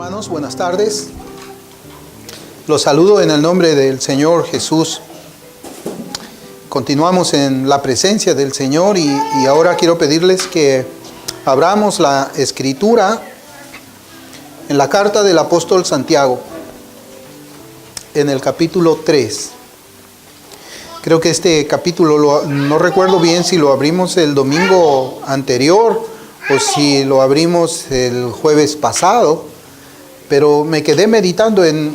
Hermanos, buenas tardes. Los saludo en el nombre del Señor Jesús. Continuamos en la presencia del Señor y ahora quiero pedirles que abramos la Escritura en la carta del apóstol Santiago, en el capítulo 3. Creo que este capítulo, no recuerdo bien si lo abrimos el domingo anterior o si lo abrimos el jueves pasado, pero me quedé meditando en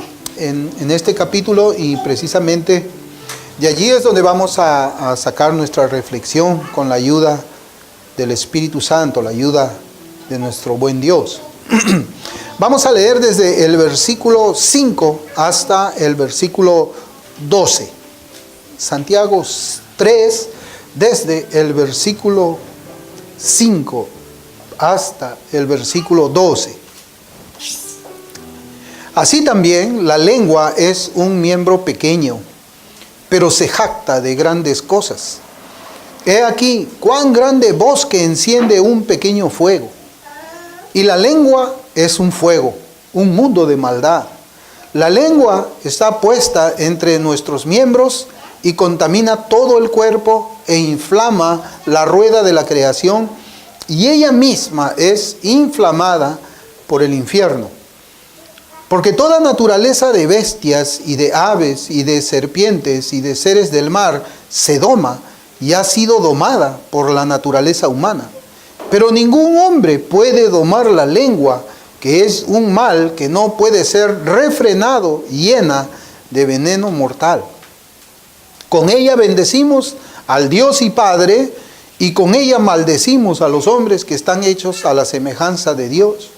este capítulo y precisamente de allí es donde vamos a sacar nuestra reflexión con la ayuda del Espíritu Santo, la ayuda de nuestro buen Dios. Vamos a leer desde el versículo 5 hasta el versículo 12. Santiago 3, desde el versículo 5 hasta el versículo 12. Así también la lengua es un miembro pequeño, pero se jacta de grandes cosas. He aquí cuán grande bosque enciende un pequeño fuego. Y la lengua es un fuego, un mundo de maldad. La lengua está puesta entre nuestros miembros y contamina todo el cuerpo e inflama la rueda de la creación, y ella misma es inflamada por el infierno. Porque toda naturaleza de bestias y de aves y de serpientes y de seres del mar se doma y ha sido domada por la naturaleza humana. Pero ningún hombre puede domar la lengua, que es un mal que no puede ser refrenado, llena de veneno mortal. Con ella bendecimos al Dios y Padre, y con ella maldecimos a los hombres que están hechos a la semejanza de Dios.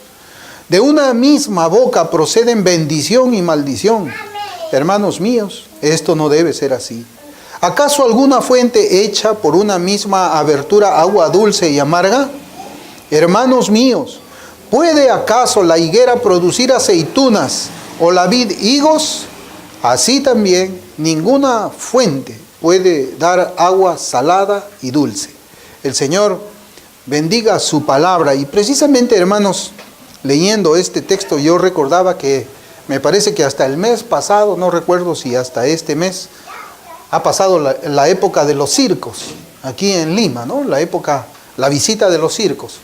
De una misma boca proceden bendición y maldición. Hermanos míos, esto no debe ser así. ¿Acaso alguna fuente hecha por una misma abertura agua dulce y amarga? Hermanos míos, ¿puede acaso la higuera producir aceitunas o la vid higos? Así también ninguna fuente puede dar agua salada y dulce. El Señor bendiga su palabra. Y precisamente, hermanos, leyendo este texto yo recordaba que me parece que hasta el mes pasado, no recuerdo si hasta este mes, ha pasado la época de los circos aquí en Lima, ¿no? La visita de los circos.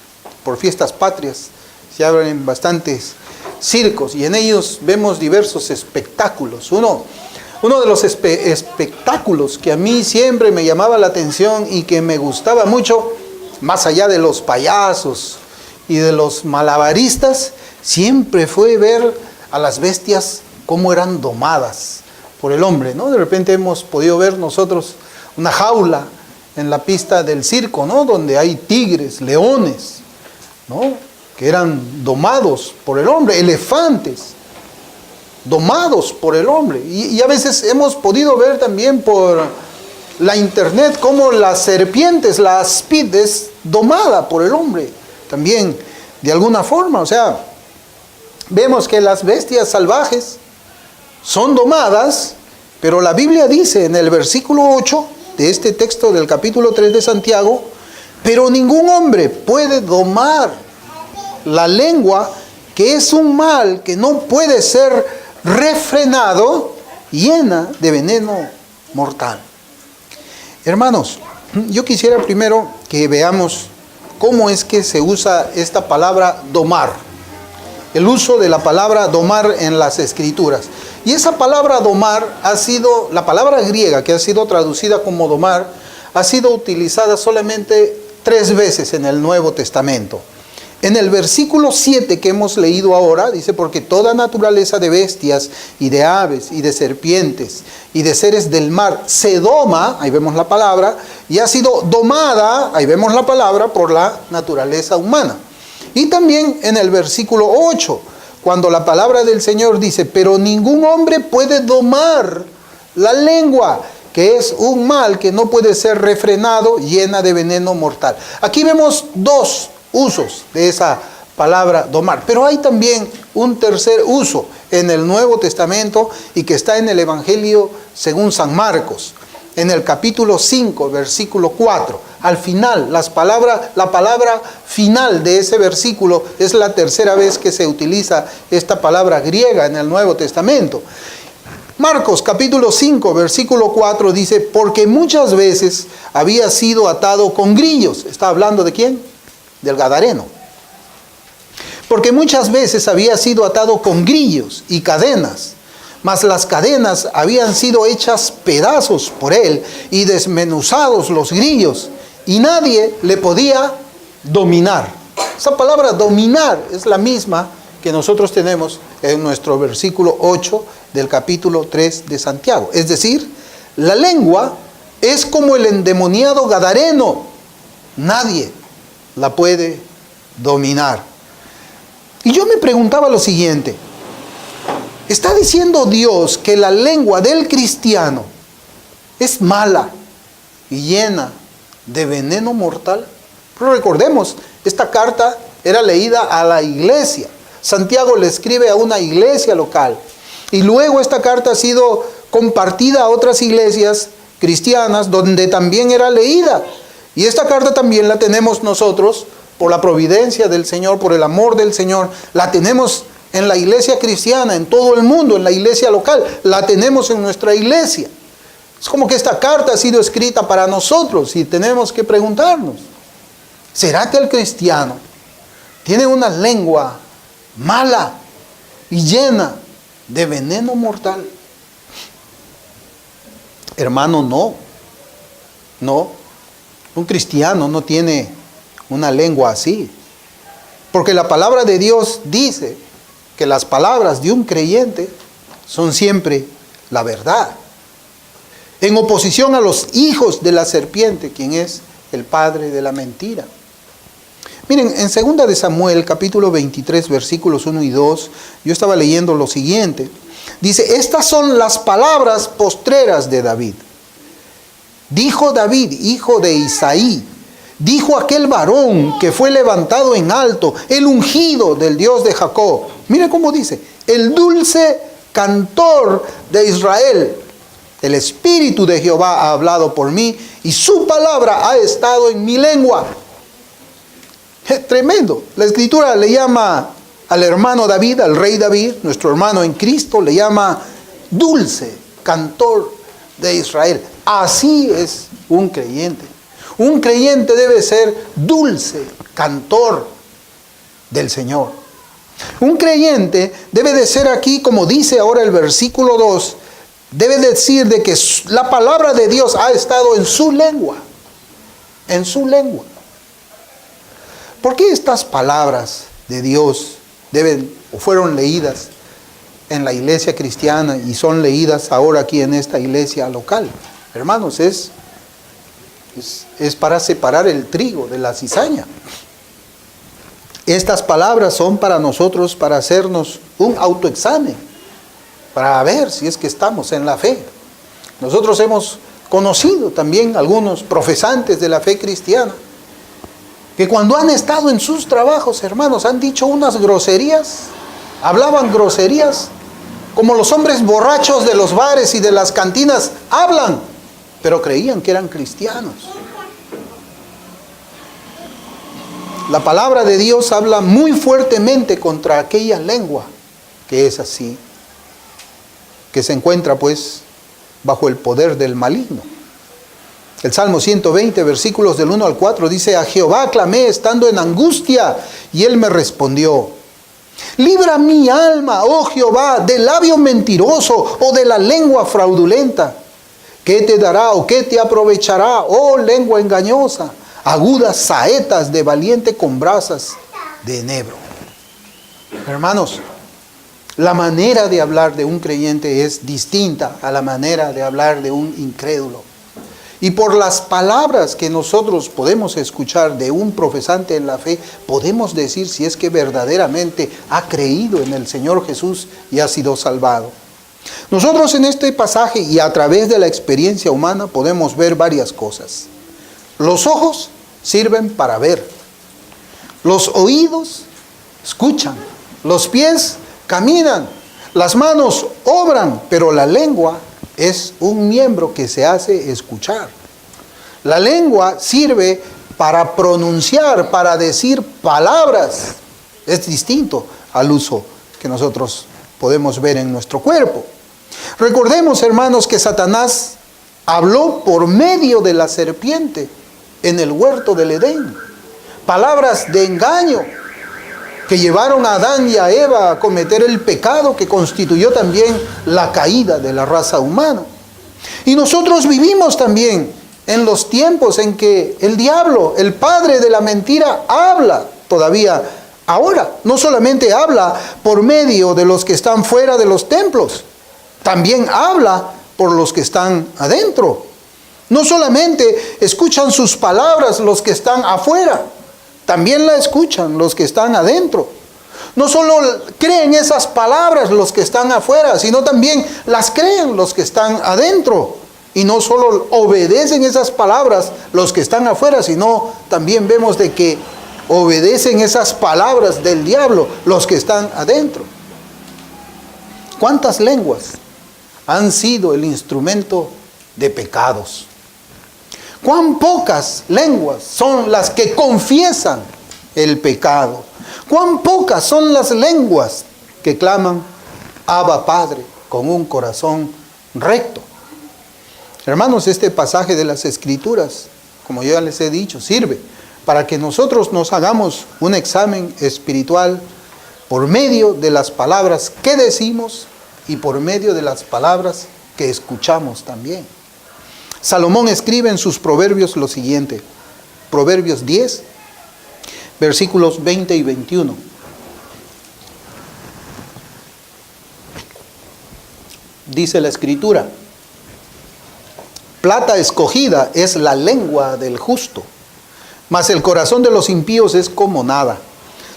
Por fiestas patrias se abren bastantes circos y en ellos vemos diversos espectáculos. Uno de los espectáculos que a mí siempre me llamaba la atención y que me gustaba mucho, más allá de los payasos y de los malabaristas, siempre fue ver a las bestias cómo eran domadas por el hombre, ¿no? De repente hemos podido ver nosotros una jaula en la pista del circo, ¿no? Donde hay tigres, leones, ¿no? Que eran domados por el hombre, elefantes, domados por el hombre. Y a veces hemos podido ver también por la internet cómo las serpientes, la aspid, es domada por el hombre. También, de alguna forma, o sea, vemos que las bestias salvajes son domadas, pero la Biblia dice en el versículo 8 de este texto del capítulo 3 de Santiago, pero ningún hombre puede domar la lengua, que es un mal que no puede ser refrenado, llena de veneno mortal. Hermanos, yo quisiera primero que veamos cómo es que se usa esta palabra domar. El uso de la palabra domar en las Escrituras. Y esa palabra domar la palabra griega que ha sido traducida como domar, ha sido utilizada solamente 3 veces en el Nuevo Testamento. En el versículo 7 que hemos leído ahora, dice, porque toda naturaleza de bestias y de aves y de serpientes y de seres del mar se doma, ahí vemos la palabra, y ha sido domada, ahí vemos la palabra, por la naturaleza humana. Y también en el versículo 8, cuando la palabra del Señor dice, pero ningún hombre puede domar la lengua, que es un mal que no puede ser refrenado, llena de veneno mortal. Aquí vemos 2 usos de esa palabra domar, pero hay también un tercer uso en el Nuevo Testamento y que está en el Evangelio según San Marcos, en el capítulo 5, versículo 4. al final, la palabra final de ese versículo es la tercera vez que se utiliza esta palabra griega en el Nuevo Testamento. Marcos capítulo 5, versículo 4 dice, porque muchas veces había sido atado con grillos. ¿Está hablando de quién? Del Gadareno. Porque muchas veces había sido atado con grillos y cadenas, mas las cadenas habían sido hechas pedazos por él y desmenuzados los grillos, y nadie le podía dominar. Esa palabra dominar es la misma que nosotros tenemos en nuestro versículo 8 del capítulo 3 de Santiago. Es decir, la lengua es como el endemoniado gadareno. Nadie la puede dominar. Y yo me preguntaba lo siguiente. ¿Está diciendo Dios que la lengua del cristiano es mala y llena de veneno mortal? Pero recordemos, esta carta era leída a la iglesia. Santiago le escribe a una iglesia local. Y luego esta carta ha sido compartida a otras iglesias cristianas donde también era leída. Y esta carta también la tenemos nosotros por la providencia del Señor, por el amor del Señor. La tenemos en la iglesia cristiana, en todo el mundo, en la iglesia local. La tenemos en nuestra iglesia. Es como que esta carta ha sido escrita para nosotros y tenemos que preguntarnos, ¿será que el cristiano tiene una lengua mala y llena de veneno mortal? Hermano, no. Un cristiano no tiene una lengua así. Porque la palabra de Dios dice que las palabras de un creyente son siempre la verdad. En oposición a los hijos de la serpiente, quien es el padre de la mentira. Miren, en 2 de Samuel, capítulo 23, versículos 1 y 2, yo estaba leyendo lo siguiente. Dice, estas son las palabras postreras de David. Dijo David, hijo de Isaí, dijo aquel varón que fue levantado en alto, el ungido del Dios de Jacob. Mire cómo dice, el dulce cantor de Israel. El Espíritu de Jehová ha hablado por mí y su palabra ha estado en mi lengua. Es tremendo. La Escritura le llama al hermano David, al rey David, nuestro hermano en Cristo, le llama dulce cantor de Israel. Así es un creyente. Un creyente debe ser dulce cantor del Señor. Un creyente debe de ser aquí, como dice ahora el versículo 2, debe decir de que la palabra de Dios ha estado en su lengua. En su lengua. ¿Por qué estas palabras de Dios fueron leídas en la iglesia cristiana y son leídas ahora aquí en esta iglesia local? Hermanos, es para separar el trigo de la cizaña. Estas palabras son para nosotros, para hacernos un autoexamen, para ver si es que estamos en la fe. Nosotros hemos conocido también algunos profesantes de la fe cristiana, que cuando han estado en sus trabajos, hermanos, han dicho unas groserías, hablaban groserías, como los hombres borrachos de los bares y de las cantinas hablan, pero creían que eran cristianos. La palabra de Dios habla muy fuertemente contra aquella lengua que es así, que se encuentra pues bajo el poder del maligno. El Salmo 120, versículos del 1 al 4 dice, a Jehová clamé estando en angustia, y él me respondió. Libra mi alma, oh Jehová, del labio mentiroso o de la lengua fraudulenta. ¿Qué te dará o qué te aprovechará, oh lengua engañosa? Agudas saetas de valiente con brasas de enebro. Hermanos, la manera de hablar de un creyente es distinta a la manera de hablar de un incrédulo. Y por las palabras que nosotros podemos escuchar de un profesante en la fe, podemos decir si es que verdaderamente ha creído en el Señor Jesús y ha sido salvado. Nosotros en este pasaje y a través de la experiencia humana podemos ver varias cosas. Los ojos sirven para ver. Los oídos escuchan. Los pies caminan. Las manos obran, pero la lengua es un miembro que se hace escuchar. La lengua sirve para pronunciar, para decir palabras. Es distinto al uso que nosotros podemos ver en nuestro cuerpo. Recordemos, hermanos, que Satanás habló por medio de la serpiente en el huerto del Edén. Palabras de engaño que llevaron a Adán y a Eva a cometer el pecado que constituyó también la caída de la raza humana. Y nosotros vivimos también en los tiempos en que el diablo, el padre de la mentira, habla todavía ahora. No solamente habla por medio de los que están fuera de los templos, también habla por los que están adentro. No solamente escuchan sus palabras los que están afuera, también la escuchan los que están adentro. No solo creen esas palabras los que están afuera, sino también las creen los que están adentro. Y no solo obedecen esas palabras los que están afuera, sino también vemos de que obedecen esas palabras del diablo los que están adentro. ¿Cuántas lenguas han sido el instrumento de pecados? ¿Cuán pocas lenguas son las que confiesan el pecado? ¿Cuán pocas son las lenguas que claman Abba Padre con un corazón recto? Hermanos, este pasaje de las Escrituras, como yo ya les he dicho, sirve para que nosotros nos hagamos un examen espiritual por medio de las palabras que decimos y por medio de las palabras que escuchamos también. Salomón escribe en sus proverbios lo siguiente, Proverbios 10, versículos 20 y 21. Dice la Escritura: plata escogida es la lengua del justo, mas el corazón de los impíos es como nada.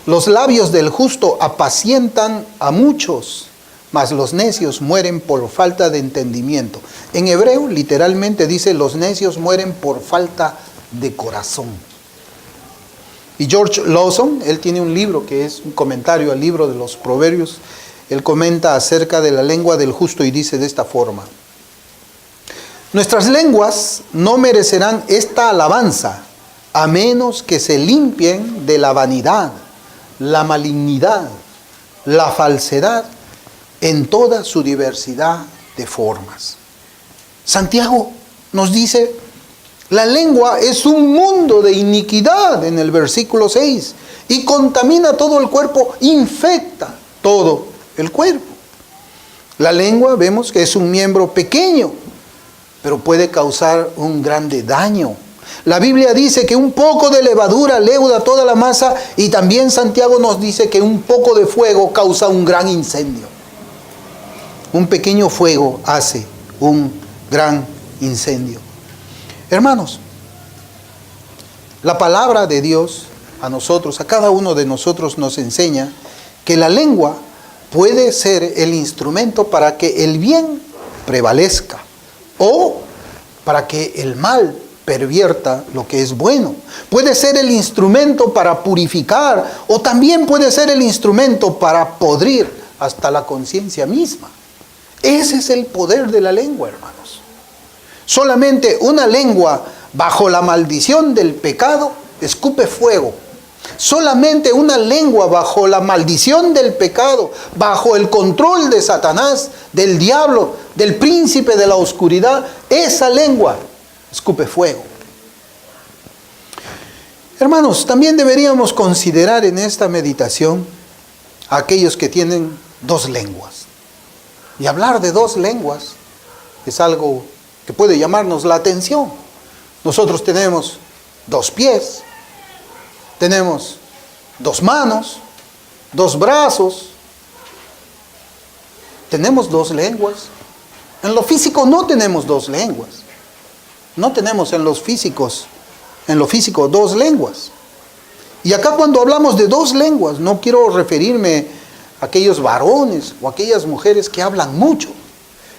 Los labios del justo apacientan a muchos, mas los necios mueren por falta de entendimiento. En hebreo literalmente dice: los necios mueren por falta de corazón. Y George Lawson, él tiene un libro que es un comentario al libro de los Proverbios. Él comenta acerca de la lengua del justo y dice de esta forma: nuestras lenguas no merecerán esta alabanza a menos que se limpien de la vanidad, la malignidad, la falsedad en toda su diversidad de formas. Santiago nos dice: la lengua es un mundo de iniquidad en el versículo 6 y contamina todo el cuerpo, infecta todo el cuerpo. La lengua vemos que es un miembro pequeño, pero puede causar un grande daño. La Biblia dice que un poco de levadura leuda toda la masa, y también Santiago nos dice que un poco de fuego causa un gran incendio. Un pequeño fuego hace un gran incendio. Hermanos, la palabra de Dios a nosotros, a cada uno de nosotros, nos enseña que la lengua puede ser el instrumento para que el bien prevalezca o para que el mal pervierta lo que es bueno. Puede ser el instrumento para purificar o también puede ser el instrumento para podrir hasta la conciencia misma. Ese es el poder de la lengua, hermanos. Solamente una lengua bajo la maldición del pecado escupe fuego. Solamente una lengua bajo la maldición del pecado, bajo el control de Satanás, del diablo, del príncipe de la oscuridad, esa lengua escupe fuego. Hermanos, también deberíamos considerar en esta meditación a aquellos que tienen dos lenguas. Y hablar de dos lenguas es algo que puede llamarnos la atención. Nosotros tenemos dos pies, tenemos dos manos, dos brazos, tenemos dos lenguas. En lo físico no tenemos dos lenguas. No tenemos en lo físico dos lenguas. Y acá cuando hablamos de dos lenguas, no quiero referirme a aquellos varones o aquellas mujeres que hablan mucho,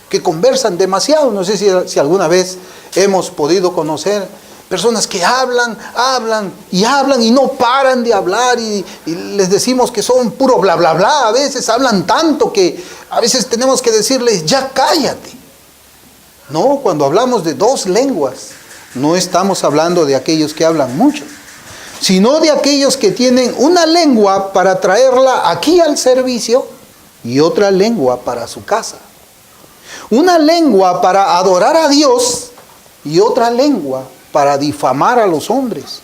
que conversan demasiado. No sé si alguna vez hemos podido conocer personas que hablan y no paran de hablar y les decimos que son puro bla bla bla. A veces hablan tanto que a veces tenemos que decirles: ya cállate. No, cuando hablamos de dos lenguas, No estamos hablando de aquellos que hablan mucho, sino de aquellos que tienen una lengua para traerla aquí al servicio y otra lengua para su casa. Una lengua para adorar a Dios y otra lengua para difamar a los hombres.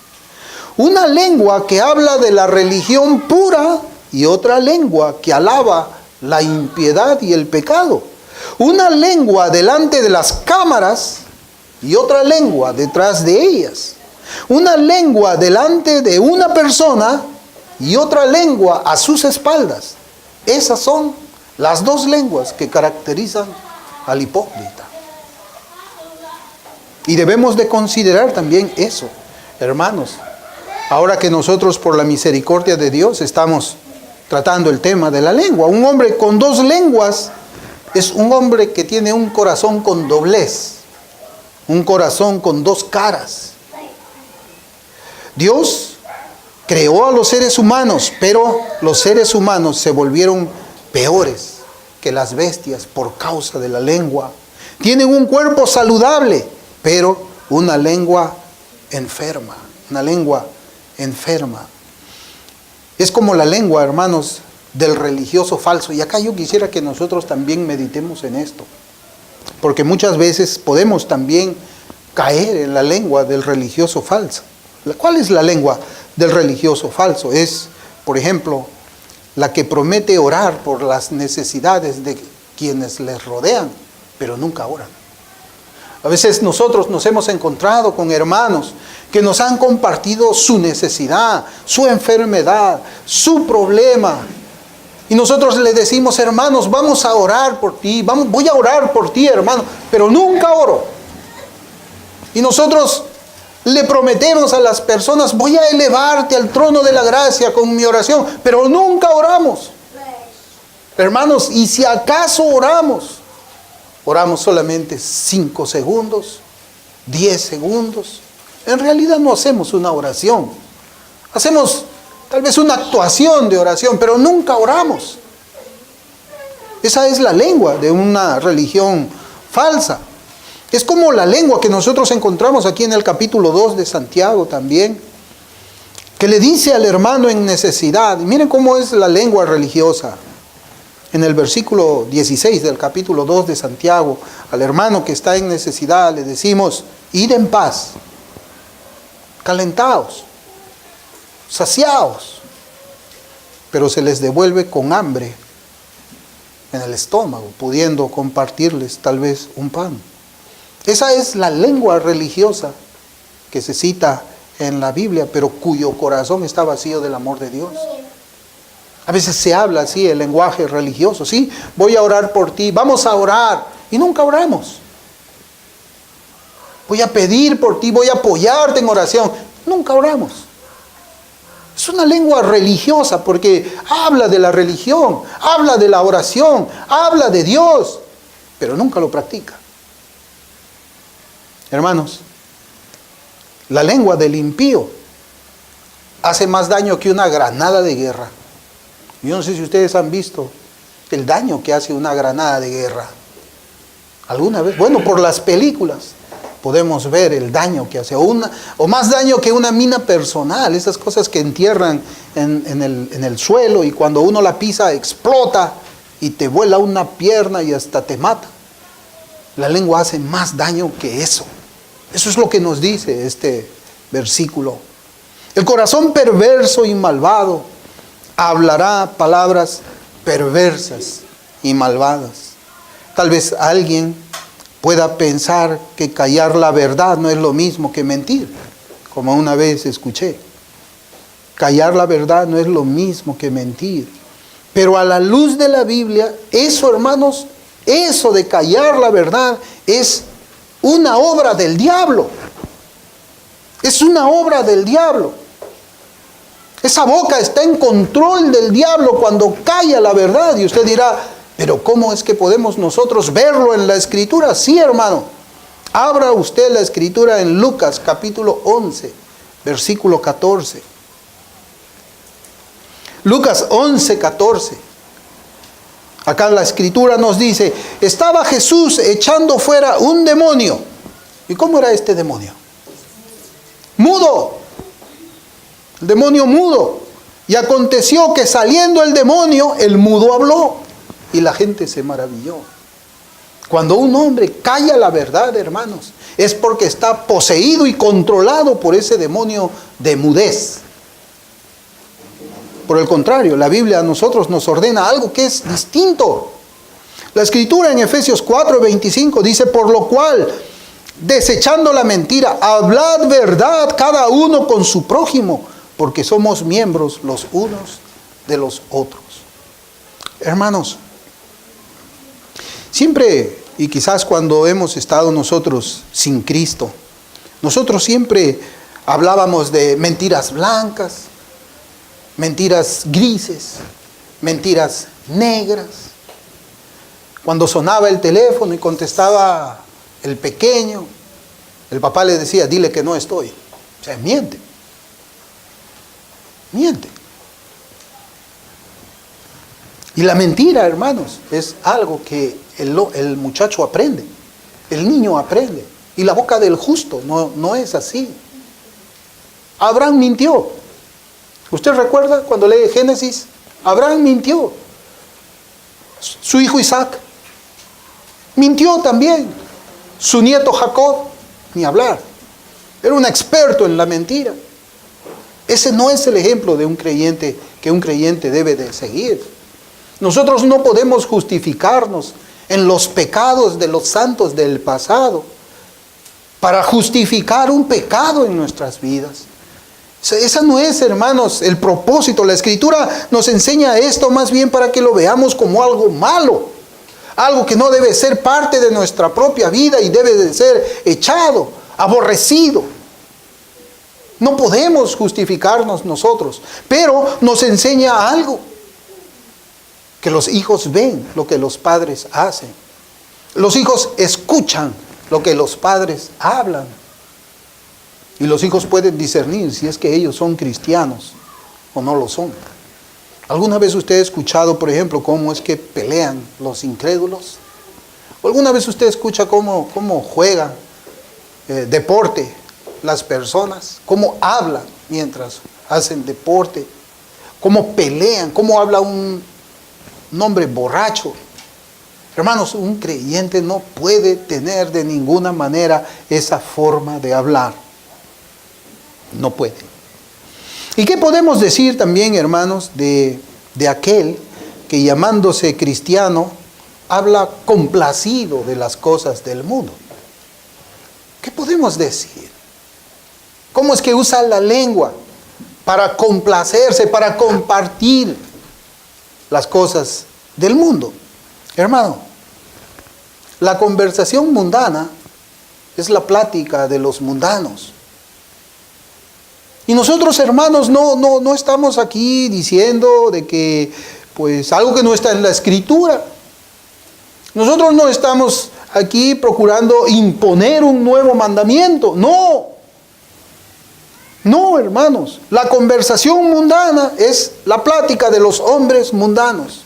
Una lengua que habla de la religión pura y otra lengua que alaba la impiedad y el pecado. Una lengua delante de las cámaras y otra lengua detrás de ellas. Una lengua delante de una persona y otra lengua a sus espaldas. Esas son las dos lenguas que caracterizan al hipócrita. Y debemos de considerar también eso, hermanos. Ahora que nosotros, por la misericordia de Dios, estamos tratando el tema de la lengua. Un hombre con dos lenguas es un hombre que tiene un corazón con doblez, un corazón con dos caras. Dios creó a los seres humanos, pero los seres humanos se volvieron peores que las bestias por causa de la lengua. Tienen un cuerpo saludable, pero una lengua enferma, una lengua enferma. Es como la lengua, hermanos, del religioso falso. Y acá yo quisiera que nosotros también meditemos en esto, porque muchas veces podemos también caer en la lengua del religioso falso. ¿Cuál es la lengua del religioso falso? Es, por ejemplo, la que promete orar por las necesidades de quienes les rodean, pero nunca oran. A veces nosotros nos hemos encontrado con hermanos que nos han compartido su necesidad, su enfermedad, su problema. Y nosotros le decimos, hermanos, vamos a orar por ti, voy a orar por ti, hermano, pero nunca oro. Y nosotros le prometemos a las personas, voy a elevarte al trono de la gracia con mi oración, pero nunca oramos. Hermanos, y si acaso oramos solamente 5 segundos, 10 segundos. En realidad no hacemos una oración. Hacemos tal vez una actuación de oración, pero nunca oramos. Esa es la lengua de una religión falsa. Es como la lengua que nosotros encontramos aquí en el capítulo 2 de Santiago también, que le dice al hermano en necesidad. Miren cómo es la lengua religiosa. En el versículo 16 del capítulo 2 de Santiago, al hermano que está en necesidad le decimos, id en paz, calentaos, saciaos, pero se les devuelve con hambre en el estómago, pudiendo compartirles tal vez un pan. Esa es la lengua religiosa que se cita en la Biblia, pero cuyo corazón está vacío del amor de Dios. A veces se habla así, el lenguaje religioso, ¿sí? Voy a orar por ti, vamos a orar, y nunca oramos. Voy a pedir por ti, voy a apoyarte en oración, nunca oramos. Es una lengua religiosa porque habla de la religión, habla de la oración, habla de Dios, pero nunca lo practica. Hermanos, la lengua del impío hace más daño que una granada de guerra. Yo no sé si ustedes han visto el daño que hace una granada de guerra. ¿Alguna vez? Bueno, por las películas podemos ver el daño que hace, o más daño que una mina personal, esas cosas que entierran en el suelo y cuando uno la pisa explota y te vuela una pierna y hasta te mata. La lengua hace más daño que eso. Eso es lo que nos dice este versículo. El corazón perverso y malvado hablará palabras perversas y malvadas. Tal vez alguien pueda pensar que callar la verdad no es lo mismo que mentir, como una vez escuché. Callar la verdad no es lo mismo que mentir. Pero a la luz de la Biblia, eso, hermanos, eso de callar la verdad es una obra del diablo. Es una obra del diablo. Esa boca está en control del diablo cuando calla la verdad. Y usted dirá, pero ¿cómo es que podemos nosotros verlo en la Escritura? Sí, hermano. Abra usted la Escritura en Lucas capítulo 11, versículo 14. Lucas 11, 14. Acá la Escritura nos dice, estaba Jesús echando fuera un demonio. ¿Y cómo era este demonio? mudo. El demonio mudo. Y aconteció que saliendo el demonio, el mudo habló. Y la gente se maravilló. Cuando un hombre calla la verdad, hermanos, es porque está poseído y controlado por ese demonio de mudez. Por el contrario, la Biblia a nosotros nos ordena algo que es distinto. La Escritura en Efesios 4:25 dice: por lo cual, desechando la mentira, hablad verdad cada uno con su prójimo, porque somos miembros los unos de los otros. Hermanos, siempre, y quizás cuando hemos estado nosotros sin Cristo, nosotros siempre hablábamos de mentiras blancas, mentiras grises, mentiras negras. Cuando sonaba el teléfono y contestaba el pequeño, el papá le decía: dile que no estoy. O sea, miente. Miente. Y la mentira, hermanos, es algo que el muchacho aprende, el niño aprende. Y la boca del justo no es así. Abraham mintió. ¿Usted recuerda cuando lee Génesis? Abraham mintió. Su hijo Isaac mintió también. Su nieto Jacob, ni hablar. Era un experto en la mentira. Ese no es el ejemplo de un creyente que un creyente debe de seguir. Nosotros no podemos justificarnos en los pecados de los santos del pasado para justificar un pecado en nuestras vidas. Ese no es, hermanos, el propósito. La Escritura nos enseña esto más bien para que lo veamos como algo malo, algo que no debe ser parte de nuestra propia vida y debe de ser echado, aborrecido. No podemos justificarnos nosotros, pero nos enseña algo. Que los hijos ven lo que los padres hacen. Los hijos escuchan lo que los padres hablan. Y los hijos pueden discernir si es que ellos son cristianos o no lo son. ¿Alguna vez usted ha escuchado, por ejemplo, cómo es que pelean los incrédulos? ¿O alguna vez usted escucha cómo juegan deporte las personas? ¿Cómo hablan mientras hacen deporte? ¿Cómo pelean? ¿Cómo habla un hombre borracho? Hermanos, un creyente no puede tener de ninguna manera esa forma de hablar. No puede. ¿Y qué podemos decir también, hermanos, de aquel que llamándose cristiano habla complacido de las cosas del mundo? ¿Qué podemos decir? ¿Cómo es que usa la lengua para complacerse, para compartir las cosas del mundo? Hermano, la conversación mundana es la plática de los mundanos. Y nosotros, hermanos, no estamos aquí diciendo de que, pues, algo que no está en la Escritura. Nosotros no estamos aquí procurando imponer un nuevo mandamiento. No. No, hermanos. La conversación mundana es la plática de los hombres mundanos.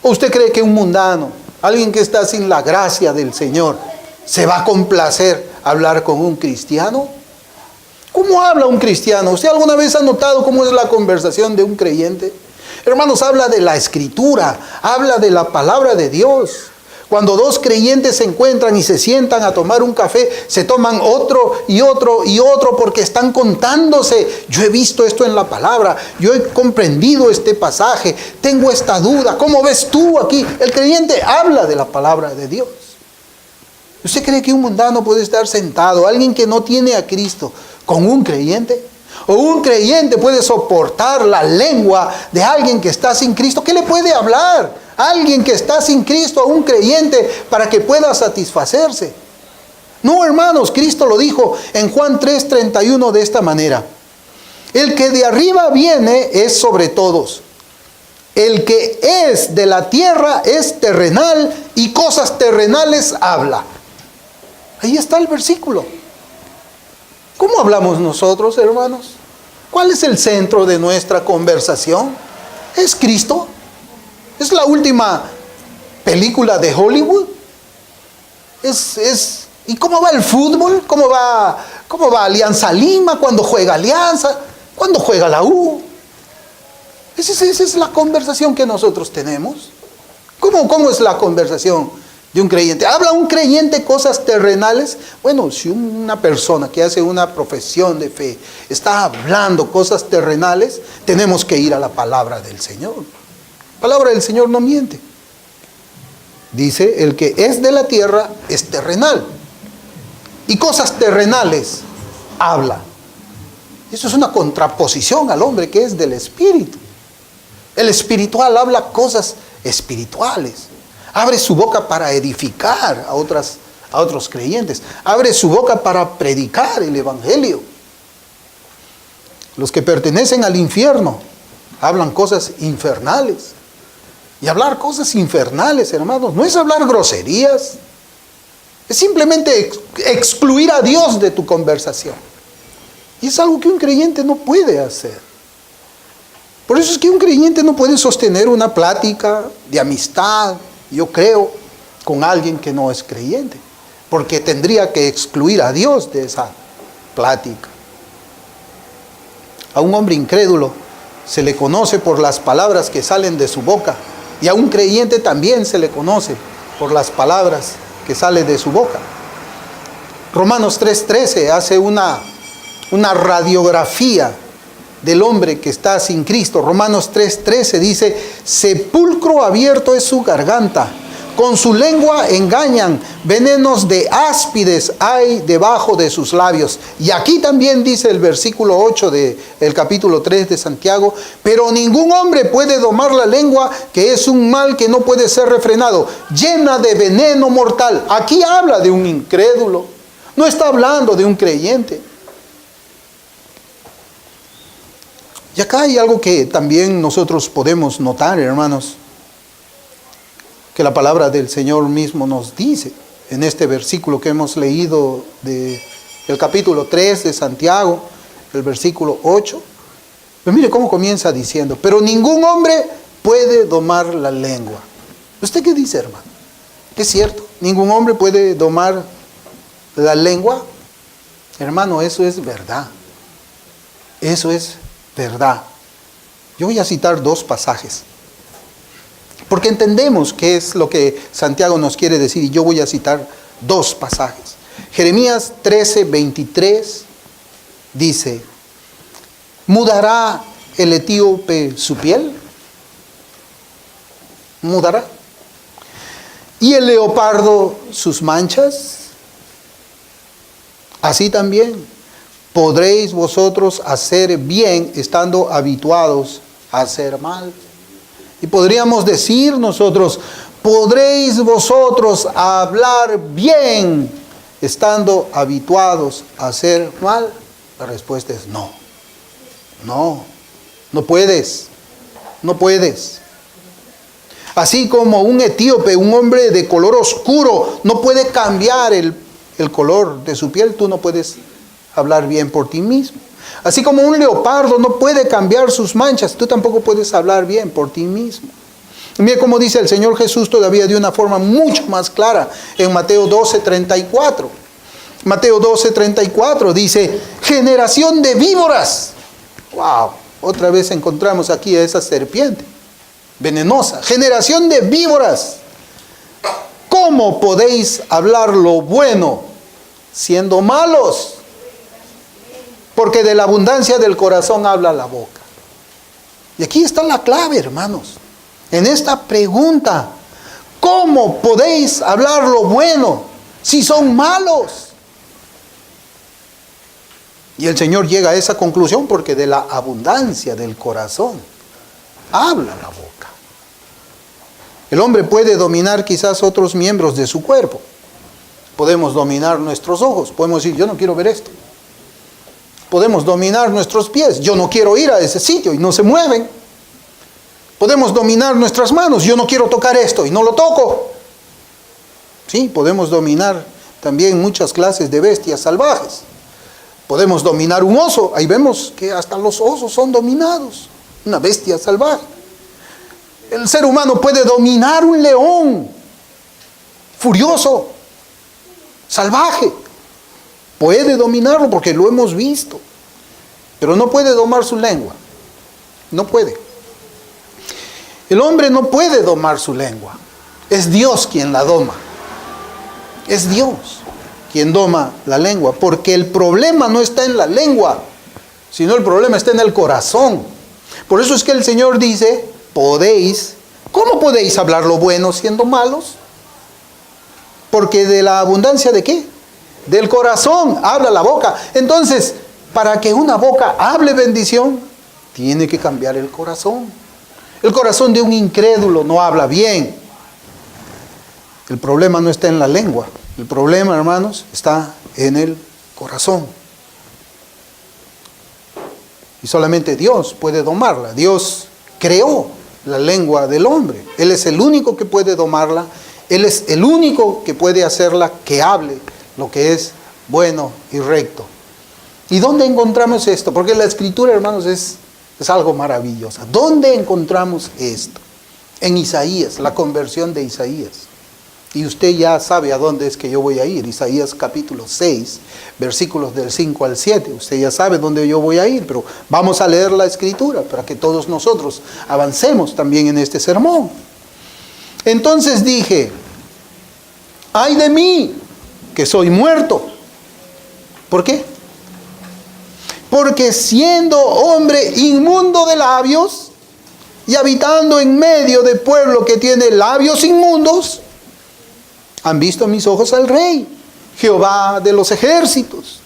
¿O usted cree que un mundano, alguien que está sin la gracia del Señor, se va a complacer hablar con un cristiano? ¿Cómo habla un cristiano? ¿Usted alguna vez ha notado cómo es la conversación de un creyente? Hermanos, habla de la Escritura, habla de la palabra de Dios. Cuando dos creyentes se encuentran y se sientan a tomar un café, se toman otro y otro y otro porque están contándose. Yo he visto esto en la palabra, yo he comprendido este pasaje, tengo esta duda. ¿Cómo ves tú aquí? El creyente habla de la palabra de Dios. ¿Usted cree que un mundano puede estar sentado, alguien que no tiene a Cristo, con un creyente? ¿O un creyente puede soportar la lengua de alguien que está sin Cristo? ¿Qué le puede hablar a alguien que está sin Cristo, a un creyente, para que pueda satisfacerse? No, hermanos, Cristo lo dijo en Juan 3:31 de esta manera: el que de arriba viene es sobre todos. El que es de la tierra es terrenal y cosas terrenales habla. Ahí está el versículo. ¿Cómo hablamos nosotros, hermanos? ¿Cuál es el centro de nuestra conversación? ¿Es Cristo? ¿Es la última película de Hollywood? ¿Y cómo va el fútbol? ¿Cómo ¿Cómo va Alianza Lima cuando juega Alianza? ¿Cuándo juega la U? Esa es la conversación que nosotros tenemos. ¿Cómo es la conversación de un creyente? ¿Habla un creyente cosas terrenales? Bueno, si una persona que hace una profesión de fe está hablando cosas terrenales, tenemos que ir a la palabra del Señor. La palabra del Señor no miente. Dice, el que es de la tierra es terrenal. Y cosas terrenales habla. Eso es una contraposición al hombre que es del espíritu. El espiritual habla cosas espirituales. Abre su boca para edificar a otros creyentes. Abre su boca para predicar el evangelio. Los que pertenecen al infierno hablan cosas infernales. Y hablar cosas infernales, hermanos, no es hablar groserías. Es simplemente excluir a Dios de tu conversación. Y es algo que un creyente no puede hacer. Por eso es que un creyente no puede sostener una plática de amistad, yo creo, con alguien que no es creyente. Porque tendría que excluir a Dios de esa plática. A un hombre incrédulo se le conoce por las palabras que salen de su boca. Y a un creyente también se le conoce por las palabras que salen de su boca. Romanos 3:13 hace una radiografía del hombre que está sin Cristo. Romanos 3:13 dice, sepulcro abierto es su garganta, con su lengua engañan, venenos de áspides hay debajo de sus labios. Y aquí también dice el versículo 8 del capítulo 3 de Santiago, pero ningún hombre puede domar la lengua, que es un mal que no puede ser refrenado, llena de veneno mortal. Aquí habla de un incrédulo, no está hablando de un creyente. Y acá hay algo que también nosotros podemos notar, hermanos, que la palabra del Señor mismo nos dice en este versículo que hemos leído del capítulo 3 de Santiago, el versículo 8. Pues mire cómo comienza diciendo, pero ningún hombre puede domar la lengua. ¿Usted qué dice, hermano? ¿Es cierto? ¿Ningún hombre puede domar la lengua? Hermano, eso es verdad. Eso es verdad. Yo voy a citar dos pasajes, porque entendemos qué es lo que Santiago nos quiere decir, y yo voy a citar dos pasajes. Jeremías 13:23 dice, ¿mudará el etíope su piel? ¿Mudará? ¿Y el leopardo sus manchas? Así también podréis vosotros hacer bien estando habituados a hacer mal. Y podríamos decir nosotros, ¿podréis vosotros hablar bien estando habituados a hacer mal? La respuesta es no. No puedes. No puedes. Así como un etíope, un hombre de color oscuro, no puede cambiar el color de su piel, tú no puedes hablar bien por ti mismo. Así como un leopardo no puede cambiar sus manchas, tú tampoco puedes hablar bien por ti mismo. Y mira cómo dice el Señor Jesús todavía de una forma mucho más clara en Mateo 12:34. Mateo 12:34 dice, generación de víboras. ¡Wow! Otra vez encontramos aquí a esa serpiente venenosa. Generación de víboras. ¿Cómo podéis hablar lo bueno siendo malos? Porque de la abundancia del corazón habla la boca. Y aquí está la clave, hermanos. En esta pregunta, ¿cómo podéis hablar lo bueno si son malos? Y el Señor llega a esa conclusión porque de la abundancia del corazón habla la boca. El hombre puede dominar quizás otros miembros de su cuerpo. Podemos dominar nuestros ojos. Podemos decir, yo no quiero ver esto. Podemos dominar nuestros pies. Yo no quiero ir a ese sitio y no se mueven. Podemos dominar nuestras manos. Yo no quiero tocar esto y no lo toco. Sí, podemos dominar también muchas clases de bestias salvajes. Podemos dominar un oso. Ahí vemos que hasta los osos son dominados. Una bestia salvaje. El ser humano puede dominar un león furioso, salvaje. puede dominarlo porque lo hemos visto, pero no puede domar su lengua. No puede. El hombre no puede domar su lengua. Es Dios quien la doma. Es Dios quien doma la lengua, porque el problema no está en la lengua, sino el problema está en el corazón. Por eso es que el Señor dice, ¿cómo podéis hablar lo bueno siendo malos? Porque de la abundancia ¿de qué? Del corazón habla la boca. Entonces, para que una boca hable bendición, tiene que cambiar el corazón. El corazón de un incrédulo no habla bien. El problema no está en la lengua. El problema, hermanos, está en el corazón. Y solamente Dios puede domarla. Dios creó la lengua del hombre. Él es el único que puede domarla. Él es el único que puede hacerla que hable lo que es bueno y recto. ¿Y dónde encontramos esto? Porque la Escritura, hermanos, es algo maravilloso. ¿Dónde encontramos esto? En Isaías, la conversión de Isaías. Y usted ya sabe a dónde es que yo voy a ir. Isaías capítulo 6, versículos del 5 al 7. Usted ya sabe dónde yo voy a ir, pero vamos a leer la Escritura para que todos nosotros avancemos también en este sermón. Entonces dije, ¡ay de mí, que soy muerto! ¿Por qué? Porque siendo hombre inmundo de labios y habitando en medio de pueblo que tiene labios inmundos, han visto mis ojos al Rey, Jehová de los ejércitos.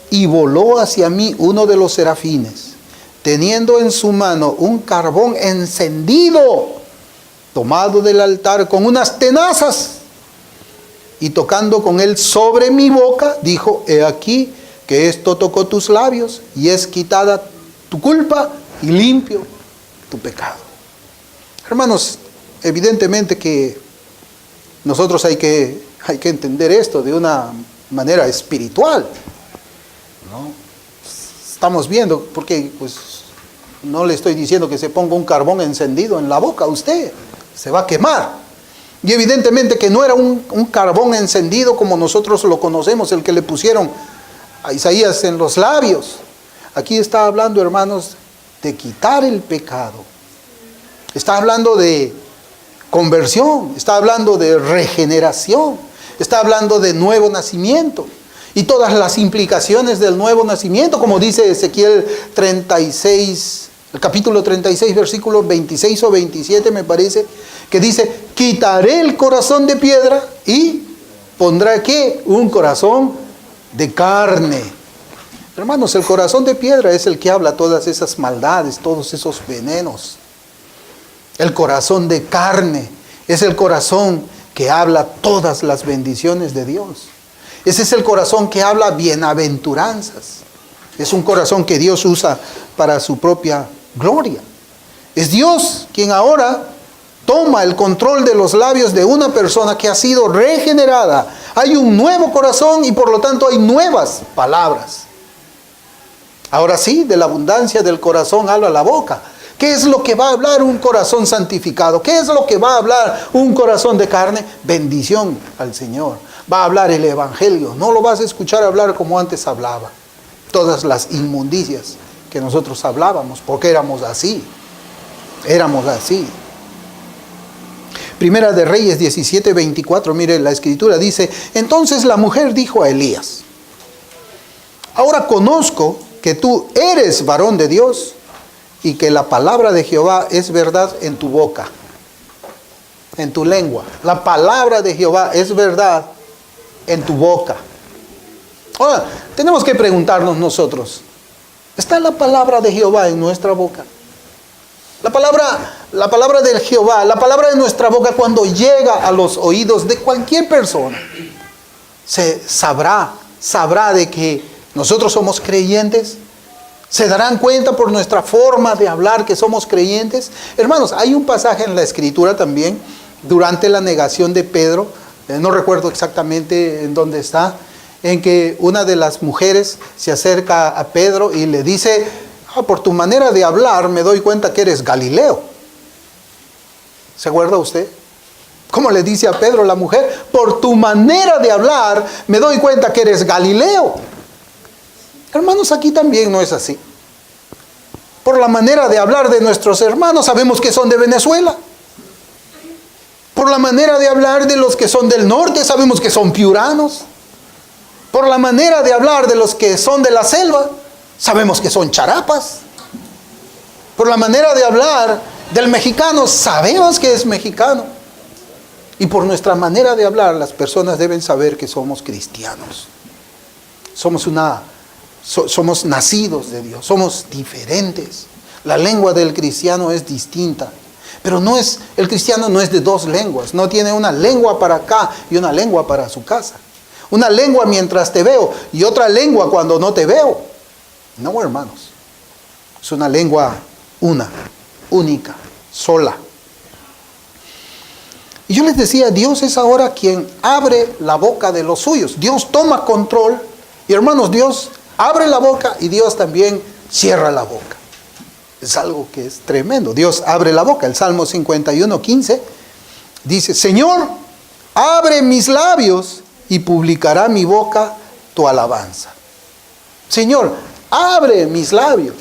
Y voló hacia mí uno de los serafines, teniendo en su mano un carbón encendido, tomado del altar con unas tenazas, y tocando con él sobre mi boca, dijo, he aquí que esto tocó tus labios, y es quitada tu culpa y limpio tu pecado. Hermanos, evidentemente que nosotros hay que entender esto de una manera espiritual, ¿no? Estamos viendo, porque pues no le estoy diciendo que se ponga un carbón encendido en la boca a usted, se va a quemar. Y evidentemente que no era un carbón encendido como nosotros lo conocemos, el que le pusieron a Isaías en los labios. Aquí está hablando, hermanos, de quitar el pecado. Está hablando de conversión, está hablando de regeneración, está hablando de nuevo nacimiento y todas las implicaciones del nuevo nacimiento, como dice Ezequiel 36, el capítulo 36, versículos 26 o 27 me parece, que dice, quitaré el corazón de piedra y pondré ¿qué? Un corazón de carne. Hermanos, el corazón de piedra es el que habla todas esas maldades, todos esos venenos. El corazón de carne es el corazón que habla todas las bendiciones de Dios. Ese es el corazón que habla bienaventuranzas. Es un corazón que Dios usa para su propia gloria. Es Dios quien ahora toma el control de los labios de una persona que ha sido regenerada. Hay un nuevo corazón y por lo tanto hay nuevas palabras. Ahora sí, de la abundancia del corazón habla la boca. ¿Qué es lo que va a hablar un corazón santificado? ¿Qué es lo que va a hablar un corazón de carne? Bendición al Señor. Va a hablar el Evangelio. No lo vas a escuchar hablar como antes hablaba. Todas las inmundicias que nosotros hablábamos, porque éramos así. Éramos así. Primera de Reyes 17:24, mire la Escritura dice, entonces la mujer dijo a Elías, ahora conozco que tú eres varón de Dios, y que la palabra de Jehová es verdad en tu boca, en tu lengua. La palabra de Jehová es verdad en tu boca. Ahora, tenemos que preguntarnos nosotros, ¿está la palabra de Jehová en nuestra boca? La palabra de Jehová, la palabra de nuestra boca cuando llega a los oídos de cualquier persona, se sabrá de que nosotros somos creyentes. ¿Se darán cuenta por nuestra forma de hablar que somos creyentes? Hermanos, hay un pasaje en la Escritura también, durante la negación de Pedro, no recuerdo exactamente en dónde está, en que una de las mujeres se acerca a Pedro y le dice, por tu manera de hablar me doy cuenta que eres Galileo. ¿Se acuerda usted? Como le dice a Pedro la mujer, por tu manera de hablar me doy cuenta que eres Galileo. Hermanos, aquí también no es así. Por la manera de hablar de nuestros hermanos sabemos que son de Venezuela. Por la manera de hablar de los que son del norte sabemos que son piuranos. Por la manera de hablar de los que son de la selva sabemos que son charapas. Por la manera de hablar del mexicano sabemos que es mexicano. Y por nuestra manera de hablar las personas deben saber que somos cristianos. Somos nacidos de Dios, somos diferentes. La lengua del cristiano es distinta. Pero el cristiano no es de dos lenguas. No tiene una lengua para acá y una lengua para su casa. Una lengua mientras te veo y otra lengua cuando no te veo. No, hermanos. Es una lengua única, sola. Y yo les decía, Dios es ahora quien abre la boca de los suyos. Dios toma control. Y hermanos, Dios abre la boca y Dios también cierra la boca. Es algo que es tremendo. Dios abre la boca. El Salmo 51:15 dice, Señor, abre mis labios y publicará mi boca tu alabanza. Señor, abre mis labios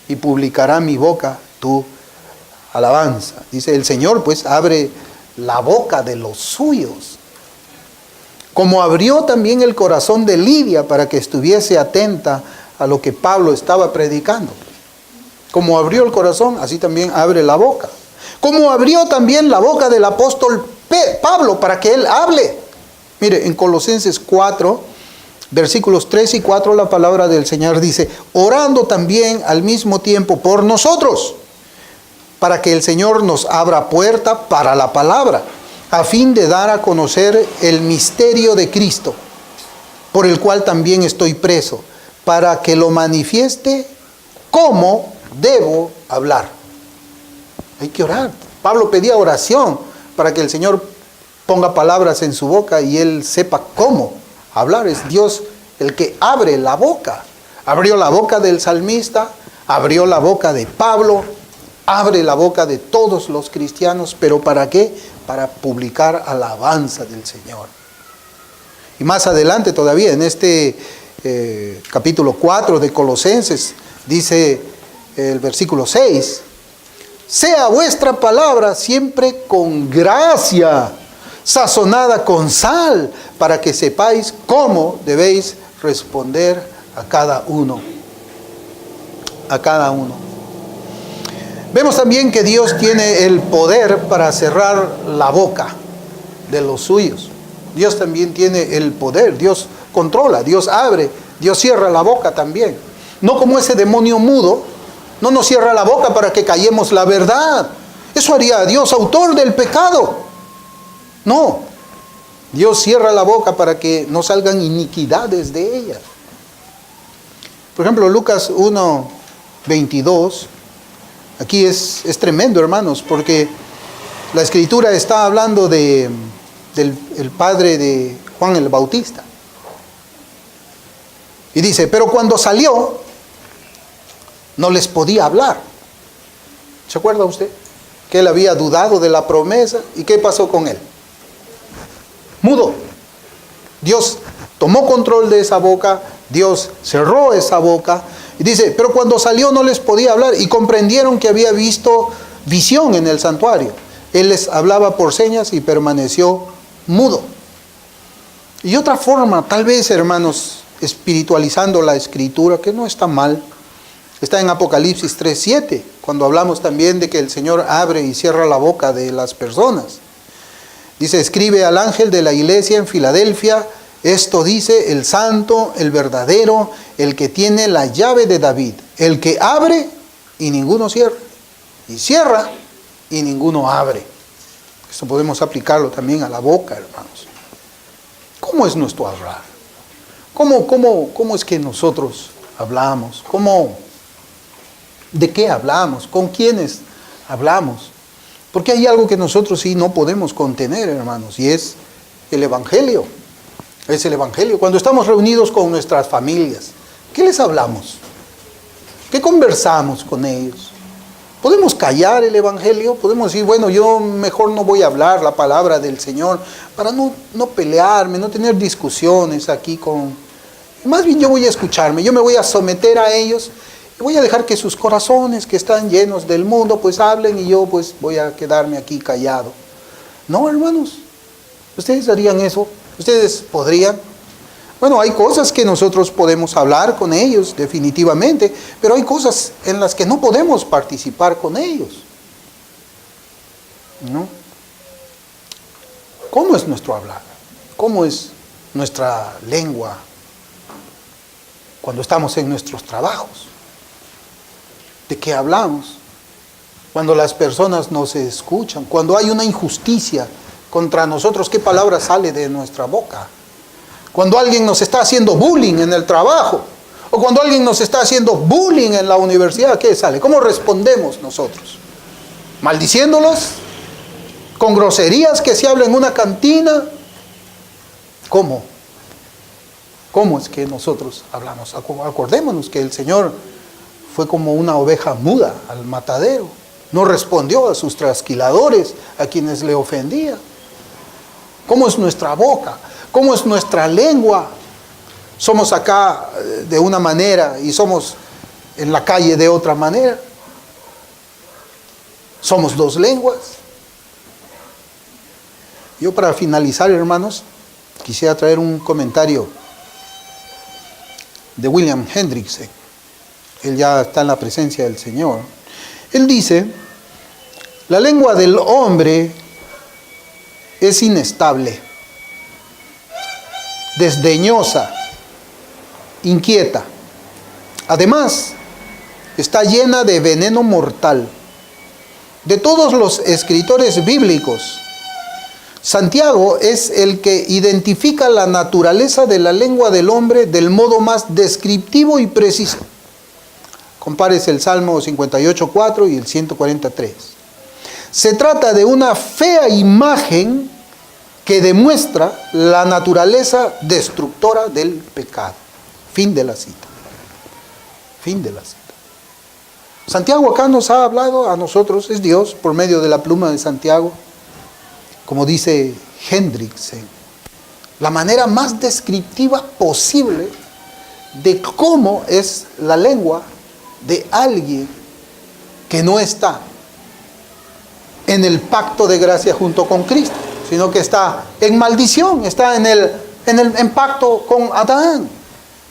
y publicará mi boca tu alabanza. Dice el Señor, pues abre la boca de los suyos. Como abrió también el corazón de Lidia para que estuviese atenta a lo que Pablo estaba predicando. Como abrió el corazón, así también abre la boca. Como abrió también la boca del apóstol Pablo para que él hable. Mire, en Colosenses 4, versículos 3 y 4, la palabra del Señor dice, orando también al mismo tiempo por nosotros, para que el Señor nos abra puerta para la palabra, a fin de dar a conocer el misterio de Cristo, por el cual también estoy preso, para que lo manifieste cómo debo hablar. Hay que orar. Pablo pedía oración para que el Señor ponga palabras en su boca y él sepa cómo hablar. Es Dios el que abre la boca. Abrió la boca del salmista, abrió la boca de Pablo, abre la boca de todos los cristianos, pero ¿para qué? Para publicar alabanza del Señor. Y más adelante todavía, en este capítulo 4 de Colosenses, dice el versículo 6, sea vuestra palabra siempre con gracia, sazonada con sal, para que sepáis cómo debéis responder a cada uno. A cada uno. Vemos también que Dios tiene el poder para cerrar la boca de los suyos. Dios también tiene el poder. Dios controla, Dios abre, Dios cierra la boca también. No como ese demonio mudo, no nos cierra la boca para que callemos la verdad. Eso haría a Dios autor del pecado. No, Dios cierra la boca para que no salgan iniquidades de ella. Por ejemplo, Lucas 1:22. Aquí es tremendo, hermanos, porque la Escritura está hablando del padre de Juan el Bautista. Y dice, pero cuando salió, no les podía hablar. ¿Se acuerda usted? Que él había dudado de la promesa. ¿Y qué pasó con él? Mudo. Dios tomó control de esa boca, Dios cerró esa boca. Y dice, pero cuando salió no les podía hablar y comprendieron que había visto visión en el santuario. Él les hablaba por señas y permaneció mudo. Y otra forma, tal vez, hermanos, espiritualizando la Escritura, que no está mal, está en Apocalipsis 3:7, cuando hablamos también de que el Señor abre y cierra la boca de las personas. Dice, escribe al ángel de la iglesia en Filadelfia, esto dice el santo, el verdadero, el que tiene la llave de David, el que abre y ninguno cierra, y cierra y ninguno abre. Esto podemos aplicarlo también a la boca, hermanos. ¿Cómo es nuestro hablar? ¿Cómo es que nosotros hablamos? ¿De qué hablamos? ¿Con quiénes hablamos? Porque hay algo que nosotros sí no podemos contener, hermanos, y es el Evangelio. Es el Evangelio. Cuando estamos reunidos con nuestras familias, ¿qué les hablamos? ¿Qué conversamos con ellos? Podemos callar el Evangelio, podemos decir, bueno, yo mejor no voy a hablar la palabra del Señor para no pelearme, no tener discusiones aquí con... Más bien yo voy a escucharme, yo me voy a someter a ellos y voy a dejar que sus corazones que están llenos del mundo pues hablen y yo pues voy a quedarme aquí callado. No, hermanos, ¿ustedes harían eso? ¿Ustedes podrían? Bueno, hay cosas que nosotros podemos hablar con ellos, definitivamente, pero hay cosas en las que no podemos participar con ellos, ¿no? ¿Cómo es nuestro hablar? ¿Cómo es nuestra lengua cuando estamos en nuestros trabajos? ¿De qué hablamos? Cuando las personas nos escuchan, cuando hay una injusticia contra nosotros, ¿qué palabra sale de nuestra boca? Cuando alguien nos está haciendo bullying en el trabajo, o cuando alguien nos está haciendo bullying en la universidad, ¿qué sale? ¿Cómo respondemos nosotros? ¿Maldiciéndolos? ¿Con groserías que se habla en una cantina? ¿Cómo? ¿Cómo es que nosotros hablamos? Acordémonos que el Señor fue como una oveja muda al matadero. No respondió a sus trasquiladores, a quienes le ofendía. ¿Cómo es nuestra boca? ¿Cómo es nuestra lengua? Somos acá de una manera y somos en la calle de otra manera. Somos dos lenguas. Yo para finalizar, hermanos, quisiera traer un comentario de William Hendriksen. Él ya está en la presencia del Señor. Él dice, la lengua del hombre es inestable, desdeñosa, inquieta. Además, está llena de veneno mortal. De todos los escritores bíblicos, Santiago es el que identifica la naturaleza de la lengua del hombre del modo más descriptivo y preciso. Compárese el Salmo 58:4 y el 143. Se trata de una fea imagen que demuestra la naturaleza destructora del pecado. Fin de la cita. Fin de la cita. Santiago acá nos ha hablado a nosotros, es Dios, por medio de la pluma de Santiago, como dice Hendriksen, la manera más descriptiva posible de cómo es la lengua de alguien que no está en el pacto de gracia junto con Cristo, sino que está en maldición, está en pacto con Adán.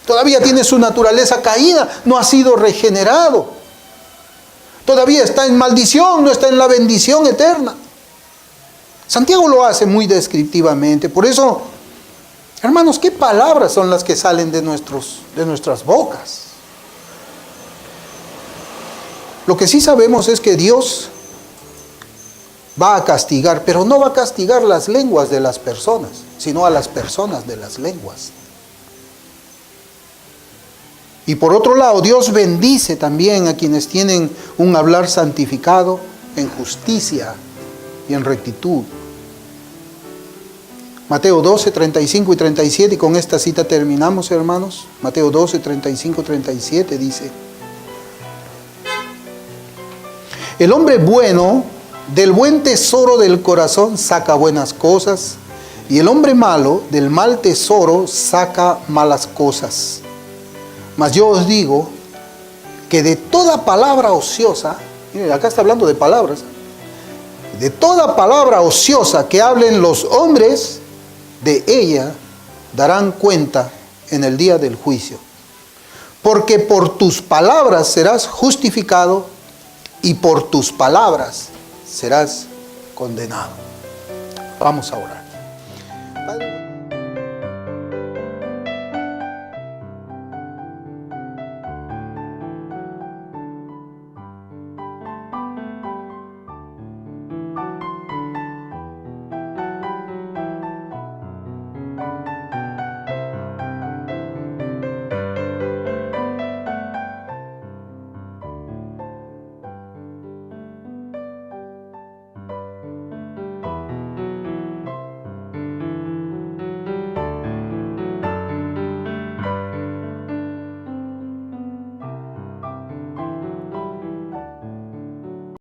Todavía tiene su naturaleza caída, no ha sido regenerado. Todavía está en maldición, no está en la bendición eterna. Santiago lo hace muy descriptivamente. Por eso, hermanos, ¿qué palabras son las que salen de nuestras bocas? Lo que sí sabemos es que Dios va a castigar, pero no va a castigar las lenguas de las personas, sino a las personas de las lenguas. Y por otro lado, Dios bendice también a quienes tienen un hablar santificado en justicia y en rectitud. Mateo 12, 35 y 37, y con esta cita terminamos, hermanos. Mateo 12, 35 y 37 dice: el hombre bueno del buen tesoro del corazón saca buenas cosas, y el hombre malo del mal tesoro saca malas cosas. Mas yo os digo que de toda palabra ociosa, miren, acá está hablando de palabras, de toda palabra ociosa que hablen los hombres, de ella darán cuenta en el día del juicio. Porque por tus palabras serás justificado y por tus palabras serás condenado. Vamos a orar. Padre,